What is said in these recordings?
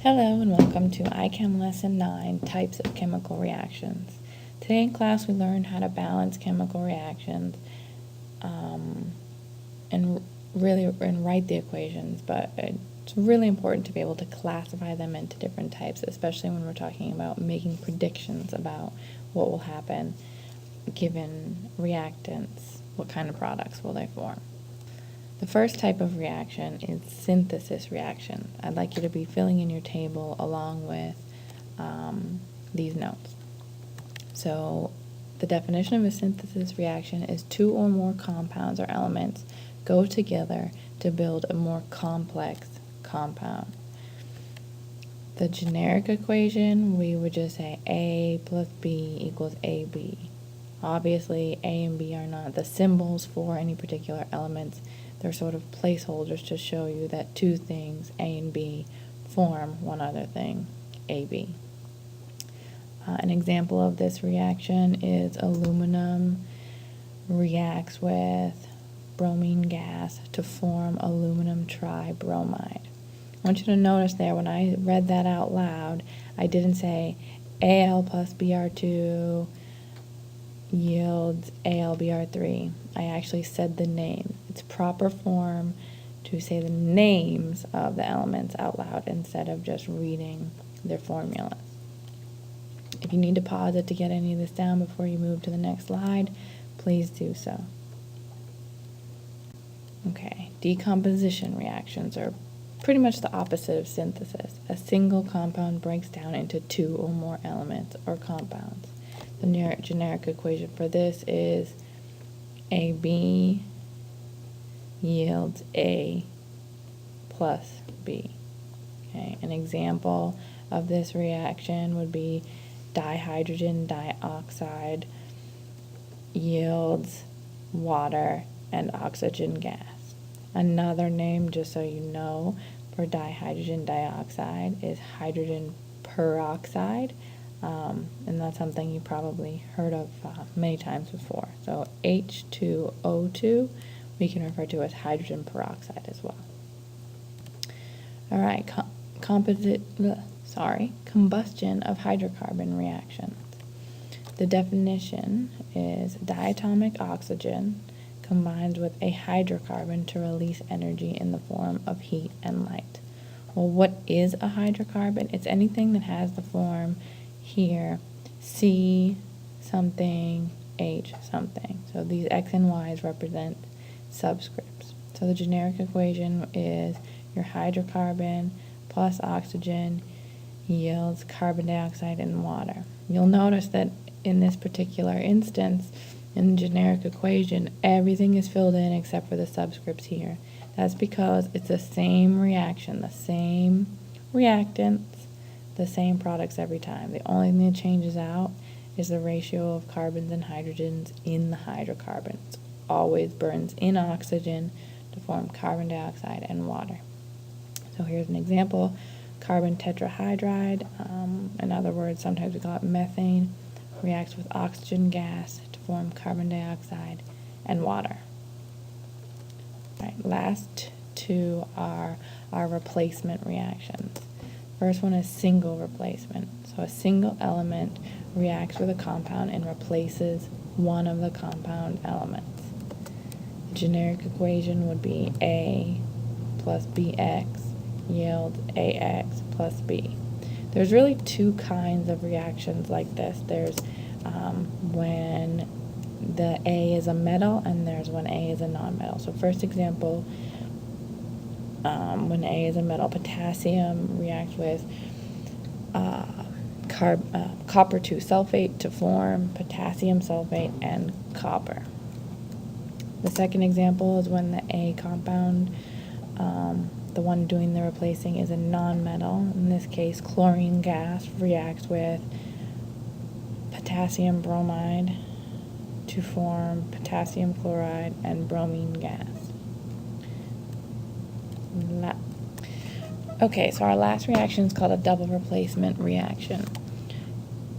Hello and welcome to iChem Lesson 9, Types of Chemical Reactions. Today in class we learned how to balance chemical reactions and write the equations, but it's really important to be able to classify them into different types, especially when we're talking about making predictions about what will happen given reactants, what kind of products will they form. The first type of reaction is synthesis reaction. I'd like you to be filling in your table along with these notes. So the definition of a synthesis reaction is two or more compounds or elements go together to build a more complex compound. The generic equation, we would just say A plus B equals AB. Obviously, A and B are not the symbols for any particular elements. They're sort of placeholders to show you that two things, A and B, form one other thing, AB. An example of this reaction is aluminum reacts with bromine gas to form aluminum tribromide. I want you to notice there when I read that out loud, I didn't say Al plus Br2 yields AlBr3. I actually said the name. It's proper form to say the names of the elements out loud instead of just reading their formulas. If you need to pause it to get any of this down before you move to the next slide, please do so. Okay, decomposition reactions are pretty much the opposite of synthesis. A single compound breaks down into two or more elements or compounds. The generic equation for this is AB yields A plus B. Okay, an example of this reaction would be dihydrogen dioxide yields water and oxygen gas. Another name, just so you know, for dihydrogen dioxide is hydrogen peroxide. And that's something you probably heard of many times before. So H2O2 we can refer to as hydrogen peroxide as well. All right, combustion of hydrocarbon reactions. The definition is diatomic oxygen combines with a hydrocarbon to release energy in the form of heat and light. Well, what is a hydrocarbon? It's anything that has the form here, C something, H something. So these X and Y's represent subscripts. So the generic equation is your hydrocarbon plus oxygen yields carbon dioxide and water. You'll notice that in this particular instance, in the generic equation, everything is filled in except for the subscripts here. That's because it's the same reaction, the same reactants, the same products every time. The only thing that changes out is the ratio of carbons and hydrogens in the hydrocarbon. It always burns in oxygen to form carbon dioxide and water. So here's an example. Carbon tetrahydride, in other words, sometimes we call it methane, reacts with oxygen gas to form carbon dioxide and water. All right, last two are our replacement reactions. First one is single replacement. So a single element reacts with a compound and replaces one of the compound elements. The generic equation would be A plus BX yields AX plus B. There's really two kinds of reactions like this. There's when the A is a metal and there's when A is a nonmetal. So first example, when A is a metal, potassium reacts with copper 2 sulfate to form potassium sulfate and copper. The second example is when the A compound, the one doing the replacing, is a nonmetal. In this case, chlorine gas reacts with potassium bromide to form potassium chloride and bromine gas. Okay, so our last reaction is called a double replacement reaction.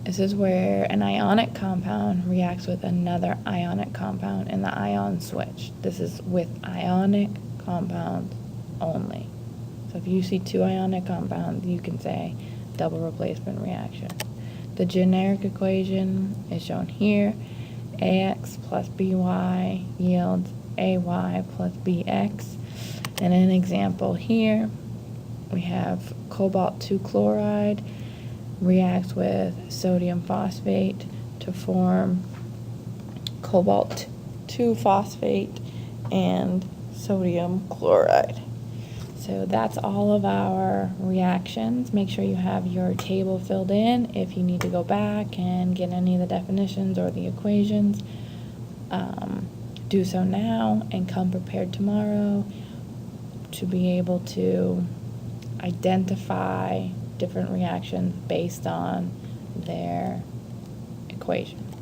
This is where an ionic compound reacts with another ionic compound and the ion switch. This is with ionic compounds only. So if you see two ionic compounds, you can say double replacement reaction. The generic equation is shown here. AX plus BY yields AY plus BX. And an example here, we have cobalt 2 chloride reacts with sodium phosphate to form cobalt 2 phosphate and sodium chloride. So that's all of our reactions. Make sure you have your table filled in. If you need to go back and get any of the definitions or the equations, do so now and come prepared tomorrow to be able to identify different reactions based on their equation.